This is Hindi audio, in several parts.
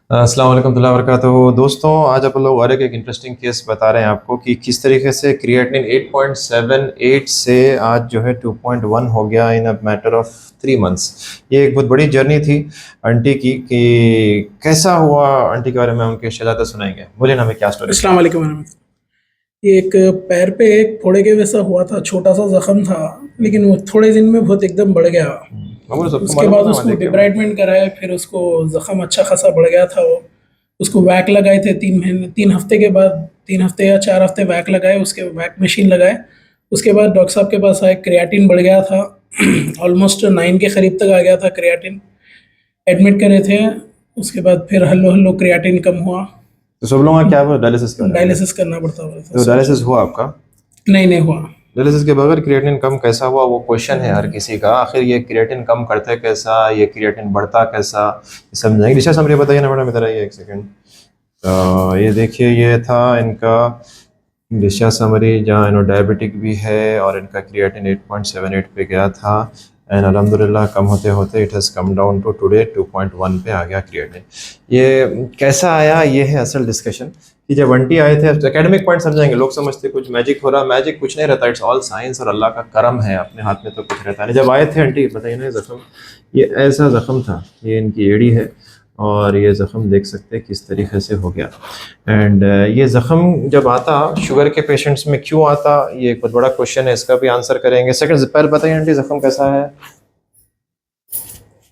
अस्सलाम वालेकुम वरहमतुल्लाहि वबरकातुहू। दोस्तों, आज आप लोग और एक इंटरेस्टिंग केस बता रहे हैं आपको कि किस तरीके से क्रिएटिनिन 8.78 से आज जो है 2.1 हो गया इन अ मैटर ऑफ 3 मंथ्स। ये एक बहुत बड़ी जर्नी थी आंटी की कि कैसा हुआ। आंटी के बारे में हम उनके शहादत सुनाएंगे। बोले ना, हमें क्या स्टोरी थी। अस्सलाम वालेकुम वरहमतुल्लाह। ये एक पैर पे एक फोड़े के वैसा हुआ था, छोटा सा जख्म था। लेकिन वो थोड़े दिन में बहुत एकदम बढ़ गया। मामूल सबको उसके मालूम बाद होना उसको वादे क्या बात। डिब्राइडमेंट कराया, फिर उसको जख्म अच्छा खासा बढ़ गया था। वो उसको वैक लगाए थे 3 महीने, 3 हफ्ते के बाद, 3 हफ्ते या 4 हफ्ते वैक लगाए, उसके वैक मशीन लगाए। उसके बाद डॉक्टर साहब के पास आए, क्रिएटिन बढ़ गया था। ऑलमोस्ट 9 के करीब तक आ गया था क्रिएटिन। एडमिट करे थे। उसके बाद फिर हल्लो हल्लो क्रिएटिन कम हुआ। तो सब लोगों का क्या हुआ डायलिसिस के बारे में बोले। डायलिसिस करना पड़ता हुआ था तो सब डायलिसिस जगह। हुआ आपका। नहीं, नहीं हुआ। डायलिसिस के बगैर क्रिएटिन कम कैसा हुआ, वो क्वेश्चन है हर किसी का। आखिर ये क्रिएटिन कम करते कैसा, ये क्रिएटिन बढ़ता कैसा, ये समझाएंगे। ऋषा समझे बताइए ना मैडम, इधर आइए एक सेकंड। तो ये देखिए, ये था इनका डिशा समरी, जहाँ इन्हों डायबिटिक भी है और इनका क्रिएटिन 8.78 पे गया था। एंड अल्हम्दुलिल्लाह कम होते होते it has come down to today 2.1 पे आ गया क्रिएटिन। ये कैसा आया, ये है असल डिस्कशन। कि जब आंटी आए थे, एकेडमिक पॉइंट समझाएंगे। लोग समझते कुछ मैजिक हो रहा, मैजिक कुछ नहीं रहता, इट्स ऑल साइंस और अल्लाह का करम है, अपने हाथ में तो कुछ रहता नहीं। जब आए थे आंटी, बताइए ना, जख्म ये ऐसा जख्म था, ये इनकी एड़ी है और ये ज़ख़म देख सकते हैं किस तरीके से हो गया। एंड ये ज़ख़म जब आता शुगर के पेशेंट्स में क्यों आता, ये एक बहुत बड़ा क्वेश्चन है, इसका भी आंसर करेंगे। सेकंड, पहले बताइए आंटी ज़ख़म कैसा है।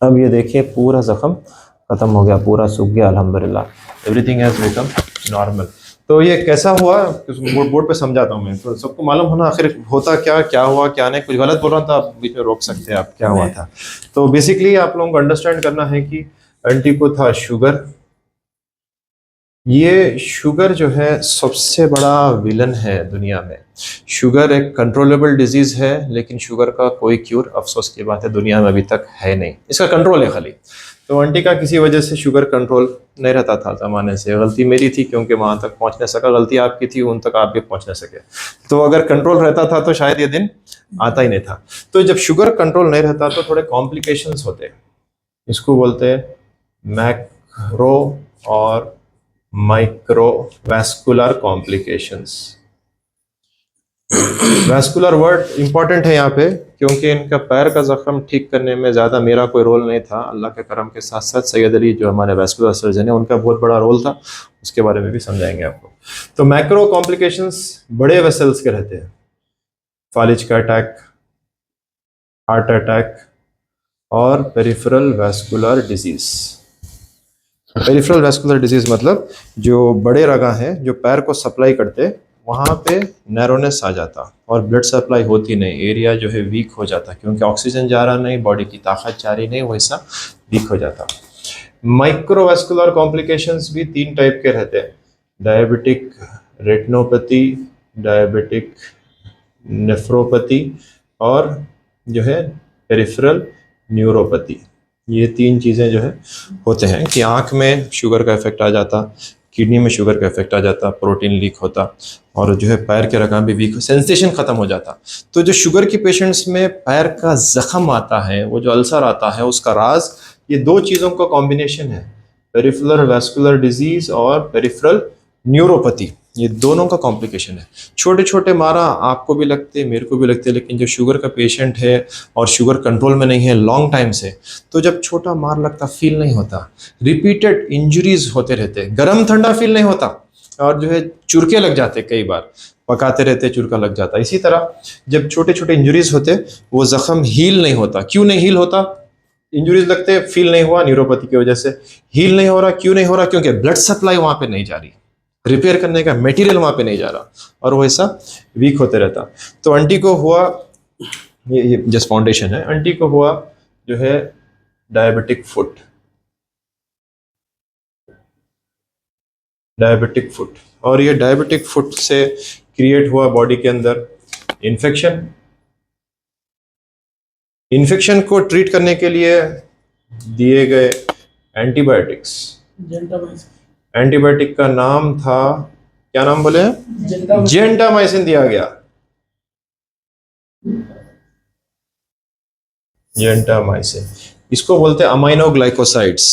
अब ये देखिए पूरा ज़ख़म ख़त्म हो गया, पूरा सूख गया अल्हम्दुलिल्लाह, एवरीथिंग हैज़ बिकम नॉर्मल। तो ये कैसा हुआ, बोर्ड बोर्ड पे समझाता हूँ मैं, तो सबको मालूम होना आखिर होता क्या, क्या हुआ क्या नहीं। कुछ गलत बोल रहा था, आप बीच में रोक सकते हैं, आप क्या हुआ नहीं। था। तो बेसिकली आप लोगों को अंडरस्टैंड करना है कि आंटी को था शुगर। ये शुगर जो है सबसे बड़ा विलन है दुनिया में। शुगर एक कंट्रोलेबल डिजीज है, लेकिन शुगर का कोई क्यूर, अफसोस की बात है, दुनिया में अभी तक है नहीं। इसका कंट्रोल है खाली। तो आंटी का किसी वजह से शुगर कंट्रोल नहीं रहता था ज़माने से। गलती मेरी थी क्योंकि वहाँ तक पहुँच नहीं सका, गलती आपकी थी, उन तक आप भी पहुँच नहीं सके। तो अगर कंट्रोल रहता था तो शायद ये दिन आता ही नहीं था। तो जब शुगर कंट्रोल नहीं रहता तो थोड़े कॉम्प्लिकेशंस होते हैं। इसको बोलते हैं मैक्रो और microvascular complications. Vascular word important है यहाँ पे, क्योंकि इनका पैर का जख्म ठीक करने में ज़्यादा मेरा कोई रोल नहीं था। अल्लाह के करम के साथ साथ सैयद अली जो हमारे वैस्कुलर सर्जन है, उनका बहुत बड़ा रोल था। उसके बारे में भी समझाएंगे आपको। तो मैक्रो कॉम्प्लिकेशंस बड़े वेसल्स के रहते हैं। फालिज का अटैक, हार्ट अटैक और peripheral vascular disease. Peripheral vascular disease मतलब जो बड़े रगा हैं जो पैर को सप्लाई करते, वहाँ पे नैरोनेस आ जाता और ब्लड सप्लाई होती नहीं, एरिया जो है वीक हो जाता, क्योंकि ऑक्सीजन जा रहा नहीं, बॉडी की ताकत जा रही नहीं, वैसा वीक हो जाता। माइक्रोवैस्कुलर कॉम्प्लिकेशंस भी 3 टाइप के रहते हैं। डायबिटिक रेटिनोपैथी, डायबिटिक नेफ्रोपैथी और जो है पेरिफेरल न्यूरोपैथी। ये 3 चीज़ें जो है होते हैं कि आँख में शुगर का इफेक्ट आ जाता, किडनी में शुगर का इफेक्ट आ जाता, प्रोटीन लीक होता और जो है पैर के रकाम भी वीक, सेंसेशन ख़त्म हो जाता। तो जो शुगर के पेशेंट्स में पैर का जख्म आता है, वो जो अल्सर आता है, उसका राज ये 2 चीज़ों का कॉम्बिनेशन है। पेरिफेरल वैस्कुलर डिजीज और पेरिफेरल न्यूरोपैथी, ये दोनों का कॉम्प्लिकेशन है। छोटे छोटे मारा आपको भी लगते, मेरे को भी लगते, लेकिन जो शुगर का पेशेंट है और शुगर कंट्रोल में नहीं है लॉन्ग टाइम से, तो जब छोटा मार लगता फील नहीं होता। रिपीटेड इंजरीज होते रहते, गर्म ठंडा फील नहीं होता और जो है चुरके लग जाते, कई बार पकाते रहते चुरका लग जाता। इसी तरह जब छोटे छोटे इंजरीज होते, वो जख्म हील नहीं होता। क्यों नहीं हील होता? इंजरीज लगते, फील नहीं हुआ, न्यूरोपैथी की वजह से। हील नहीं हो रहा, क्यों नहीं हो रहा? क्योंकि ब्लड सप्लाई वहां पे नहीं जा रही, रिपेयर करने का मटेरियल वहां पे नहीं जा रहा और वो ऐसा वीक होते रहता। तो आंटी को हुआ, ये जस्ट फाउंडेशन है, आंटी को हुआ जो है डायबिटिक फुट। डायबिटिक फुट, और ये डायबिटिक फुट से क्रिएट हुआ बॉडी के अंदर इन्फेक्शन। इन्फेक्शन को ट्रीट करने के लिए दिए गए एंटीबायोटिक्स। एंटीबायोटिक का नाम था, क्या नाम बोले? जेंटामाइसिन दिया गया। जेंटामाइसिन, इसको बोलते हैं अमाइनो ग्लाइकोसाइड्स।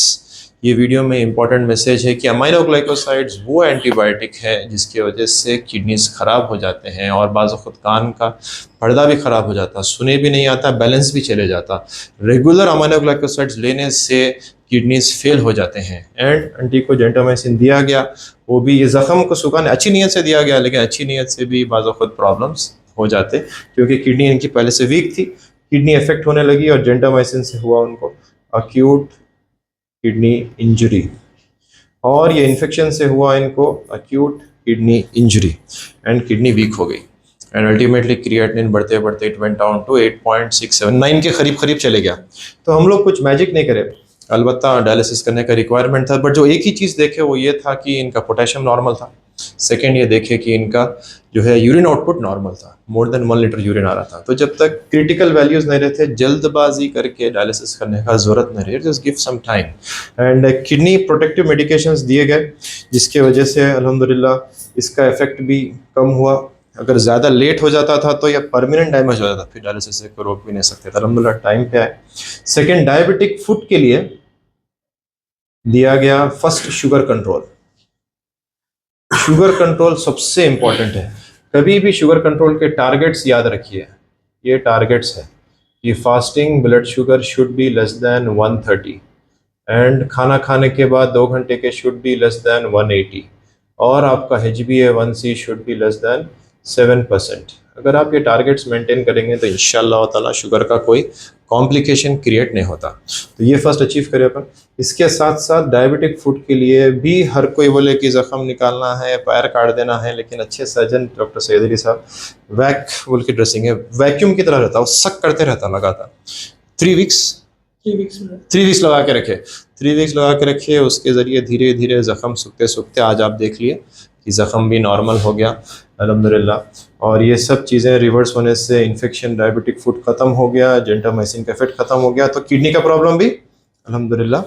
ये वीडियो में इंपॉर्टेंट मैसेज है कि अमाइनोग्लाइकोसाइड्स वो एंटीबायोटिक है जिसकी वजह से किडनीज ख़राब हो जाते हैं और बाज़ वक़्त कान का पर्दा भी ख़राब हो जाता, सुने भी नहीं आता, बैलेंस भी चले जाता। रेगुलर अमाइनोग्लाइकोसाइड्स लेने से किडनीज फेल हो जाते हैं। एंड एंटी को जेंटामाइसिन दिया गया, वो भी ये ज़ख़म को सुखाने अच्छी नीयत से दिया गया, लेकिन अच्छी नीयत से भी बाज़ वक़्त प्रॉब्लम्स हो जाते क्योंकि किडनी इनकी पहले से वीक थी, किडनी इफेक्ट होने लगी और जेंटामाइसिन से हुआ उनको अक्यूट किडनी इंजरी, और ये इन्फेक्शन से हुआ इनको acute kidney injury and kidney weak हो गई। एंड अल्टीमेटली क्रिएटिनिन बढ़ते बढ़ते इट वेंट डाउन टू 8.679 के करीब करीब चले गया। तो हम लोग कुछ मैजिक नहीं करे, अलबत्ता डायलिसिस करने का रिक्वायरमेंट था, बट जो एक ही चीज़ देखे वो ये था कि इनका पोटेशियम नॉर्मल था। सेकेंड ये देखे कि इनका जो है यूरिन आउटपुट नॉर्मल था, मोर देन 1 लीटर यूरिन आ रहा था। तो जब तक क्रिटिकल वैल्यूज नहीं रहते, जल्दबाजी करके डायलिसिस करने का जरूरत नहीं रही, just give some time. And kidney protective medications दिए गए जिसके वजह से अल्हम्दुलिल्लाह इसका इफेक्ट भी कम हुआ। अगर ज़्यादा लेट हो जाता था तो यह परमानेंट डैमेज हो जाता, फिर डायलिसिस को रोक भी नहीं सकते थे। अल्हम्दुलिल्लाह टाइम पे आए। सेकेंड, डायबिटिक फूड के लिए दिया गया first sugar control. Sugar control सबसे इंपॉर्टेंट है। कभी भी शुगर कंट्रोल के टारगेट्स याद रखिए, ये टारगेट्स है कि fasting blood sugar should be less than 130 and खाना खाने के बाद 2 घंटे के शुड बी लेस देन 180 और आपका HbA1c should be less than 7%। अगर आप ये टारगेट्स मेंटेन करेंगे तो इंशाअल्लाह ताला शुगर का कोई कॉम्प्लिकेशन क्रिएट नहीं होता। तो ये फर्स्ट अचीव करें अपन। इसके साथ साथ डायबिटिक फूड के लिए भी हर कोई बोले कि ज़ख़म निकालना है, पैर काट देना है, लेकिन अच्छे सर्जन डॉक्टर सैयद अली साहब वैक बोल की ड्रेसिंग है, वैक्यूम की तरह रहता है, वो सक करते रहता लगातार। 3 वीक्स लगा के रखे, 3 वीक्स लगा के रखिए। उसके ज़रिए धीरे धीरे ज़ख़म सूखते सूखते आज आप देख लिए कि ज़ख़म भी नॉर्मल हो गया अल्हम्दुलिल्लाह। और ये सब चीज़ें रिवर्स होने से इन्फेक्शन, डायबिटिक फूड ख़त्म हो गया, जेंटामाइसिन का इफेक्ट ख़त्म हो गया, तो किडनी का प्रॉब्लम भी अल्हम्दुलिल्लाह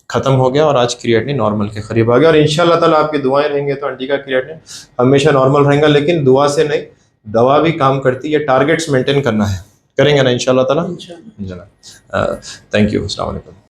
ख़त्म हो गया और आज क्रिएटिनिन नॉर्मल के करीब आ गया। और इंशाअल्लाह ताला आपकी दुआएं रहेंगे तो आंटी का क्रिएटिनिन हमेशा नॉर्मल रहेगा, लेकिन दुआ से नहीं, दवा भी काम करती है। टारगेट्स मेंटेन करना है, करेंगे ना इंशाअल्लाह ताला। थैंक यू, अस्सलाम वालेकुम।